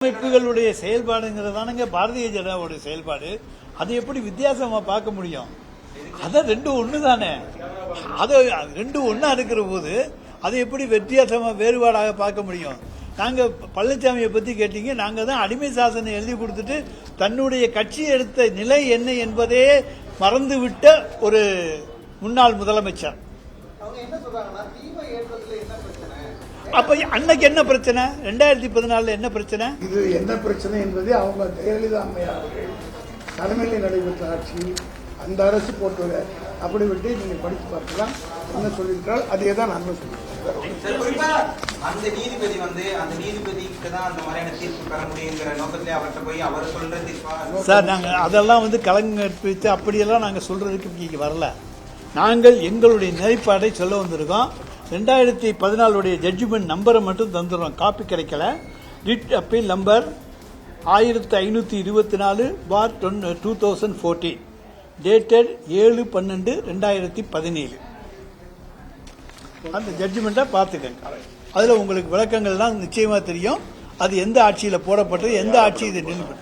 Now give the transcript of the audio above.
அமைப்புகளுடைய செயல்பாடுங்கிறதானுங்க பாரதிய ஜனதாவுடைய செயல்பாடு. அது எப்படி வித்தியாசமா பார்க்க முடியும்? அதான் ரெண்டு ஒண்ணு தானே. அது ரெண்டு ஒண்ணா இருக்கிற போது அதை எப்படி வித்தியாசமா வேறுபாடாக பார்க்க முடியும்? நாங்க பழனிசாமியை பத்தி கேட்டீங்க. நாங்க தான் அடிமை சாசனம் எழுதி கொடுத்துட்டு தன்னுடைய கட்சி எடுத்த நிலை என்ன என்பதே மறந்துவிட்ட ஒரு முன்னாள் முதலமைச்சர். அப்ப அன்னைக்கு என்ன பிரச்சனை? 2014 என்ன பிரச்சனை? இது என்ன பிரச்சனை என்பதை அவங்க ஜெயலலிதா அம்மையார் தலைமையில் நடைபெற்ற ஆட்சி அந்த அரசு போட்டு அப்படி விட்டு நீங்க படித்து பார்க்கலாம் என்ன சொல்லியிருக்கால் அதே தான் நாங்கள் சொல்லியிருக்கோம். அந்த நீதிபதி அந்த நீதிபதிக்கு தான் அந்த மாதிரியான தீர்ப்பு பெற முடியுங்கிற நோக்கத்திலே அவர்கிட்ட போய் அவர் சொல்ற தீர்ப்பா சார் நாங்க அதெல்லாம் கலங்கற்பித்து அப்படியெல்லாம் நாங்க சொல்றதுக்கு இங்க வரல. நாங்கள் எங்களுடைய நிலைப்பாடை சொல்ல வந்திருக்கோம். 2014 ஜட்ஜ்மெண்ட் நம்பரை மட்டும் தந்துடுறோம். காப்பி கிடைக்கல. Writ appeal number 1524/2014 dated 7/12/2017. அந்த ஜட்ஜ்மெண்ட்டை பார்த்துக்கங்க. அதுல உங்களுக்கு விளக்கங்கள்லாம் நிச்சயமா தெரியும். அது எந்த ஆட்சியில் போடப்பட்டது, எந்த ஆட்சி இது நின்று